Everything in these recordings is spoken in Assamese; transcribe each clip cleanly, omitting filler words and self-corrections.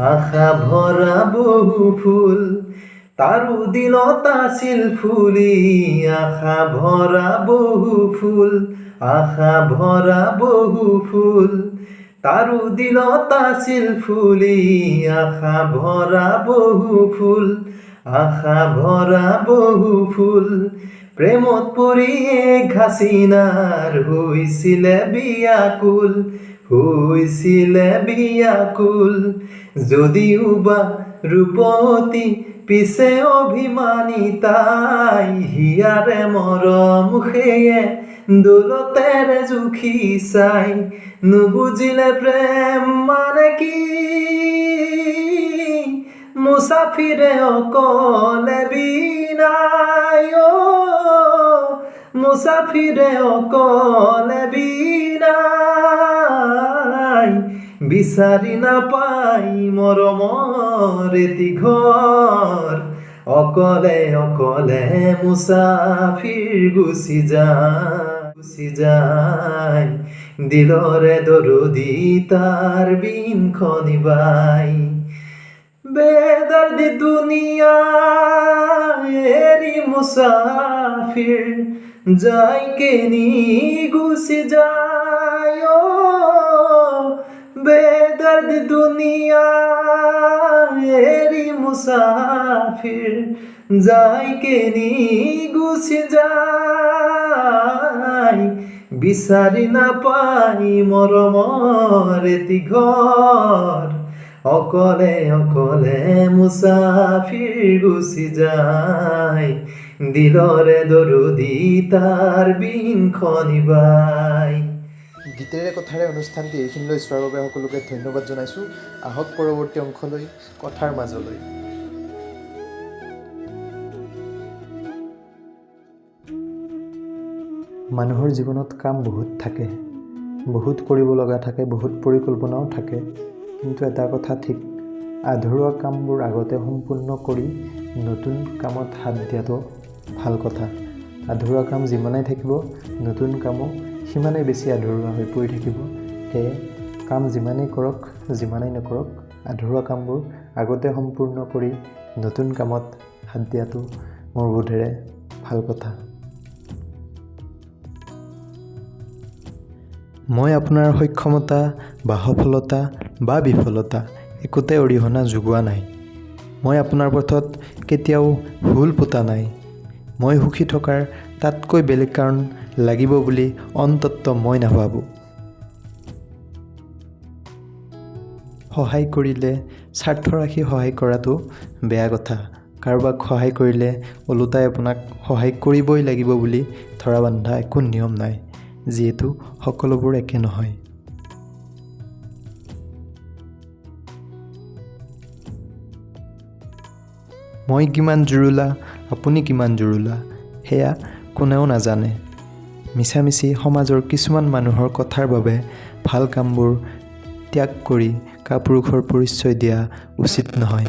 আশা ভৰা বহু ফুল তাৰো দিলত আছিল ফুলি আশা ভৰা বহু ফুল আশা ভৰা বহু ফুল তাৰো দিলত আছিল ফুলি আশা ভৰা বহু ফুল আশা ভৰা বহু ফুল প্ৰেমত পৰি ঘাচিনাৰ হৈছিলে বিয়াকুল যদিও বা ৰূপতী পিছে অভিমানী তাই হিয়াৰে মৰম সেয়ে দৌলতেৰে জুখি চাই নুবুজিলে প্ৰেম মানে কি মুসাফিৰে অকলে বিনাই মুসাফিৰে অকলে বিনাই বিচাৰি নাপাই মৰমৰ এটি ঘৰ অকলে অকলে মুসাফিৰ গুচি যায় দিলৰে দৰদি তাৰ বিনখনি বাই বেদৰ্দি দুনিয়া এৰি মুসাফিৰ যায় কেনি গুচি যায় বেদৰ্দি দুনিয়া এৰি মুসাফিৰ যায় কেনি গুচি যায় বিচাৰি নাপাই মৰমৰ এটি ঘৰ অকলে অকলে মুসাফিৰ গুচি যায় দিলৰে দৰদি তাৰ বিনখনি বাই। গীতেৰে কথাৰে অনুষ্ঠানটি এইখিনিলৈ চোৱাৰ বাবে সকলোকে ধন্যবাদ জনাইছোঁ। আহক পৰৱৰ্তী অংশলৈ কথাৰ মাজলৈ। মানুহৰ জীৱনত কাম বহুত থাকে, বহুত কৰিব লগা থাকে, বহুত পৰিকল্পনাও থাকে, কিন্তু এটা কথা ঠিক, আধৰুৱা কামবোৰ আগতে সম্পূৰ্ণ কৰি নতুন কামত হাত দিয়াটো ভাল কথা। আধৰুৱা কাম যিমানেই থাকিব নতুন কামো সিমানেই বেছি আধৰুৱা হৈ পৰি থাকিব। সেয়ে কাম যিমানেই কৰক যিমানেই নকৰক আধৰুৱা কামবোৰ আগতে সম্পূৰ্ণ কৰি নতুন কামত হাত দিয়াটো মোৰ বোধেৰে ভাল কথা। মই আপোনাৰ সক্ষমতা বা সফলতা বা বিফলতা একোতে অৰিহণা যোগোৱা নাই। মই আপোনাৰ পথত কেতিয়াও ভুল পোতা নাই। মই সুখী থকাৰ তাতকৈ বেলেগ কাৰণ লাগিব বুলি অন্ততঃ মই নাভাবোঁ। সহায় কৰিলে স্বাৰ্থ ৰাখি সহায় কৰাটো বেয়া কথা। কাৰোবাক সহায় কৰিলে ওলোটাই আপোনাক সহায় কৰিবই লাগিব বুলি ধৰা বন্ধা একো নিয়ম নাই, যিহেতু সকলোবোৰ একে নহয়। মই কিমান জুৰুলা আপুনি কিমান জুৰুলা সেয়া কোনেও নাজানে। মিছামিছি সমাজৰ কিছুমান মানুহৰ কথাৰ বাবে ভাল কামবোৰ ত্যাগ কৰি কাপুৰুষৰ পৰিচয় দিয়া উচিত নহয়।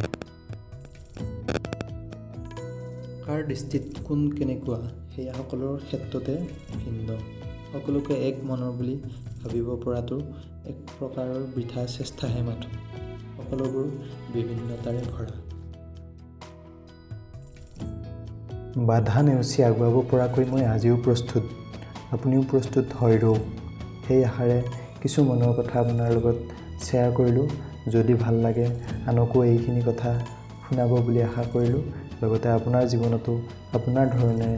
কাৰ দৃষ্টিত কোন কেনেকুৱা সেয়া সকলোৰ ক্ষেত্ৰতে ভিন্ন। সকলোকে এক মনৰ বুলি ভাবিব পৰাটো এক প্ৰকাৰৰ বৃথা চেষ্টাহে মাথো। সকলোবোৰ বিভিন্নতাৰে ভৰা। বাধা নেওচি আগুৱাব পৰাকৈ মই আজিও প্ৰস্তুত, আপুনিও প্ৰস্তুত হৈ ৰওক। সেই আশাৰে কিছু মনৰ কথা আপোনাৰ লগত শ্বেয়াৰ কৰিলোঁ। যদি ভাল লাগে আনকো এইখিনি কথা শুনাব বুলি আশা কৰিলোঁ। লগতে আপোনাৰ জীৱনতো আপোনাৰ ধৰণে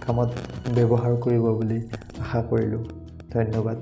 কামত ব্যৱহাৰ কৰিব বুলি আশা কৰিলোঁ। ধন্যবাদ।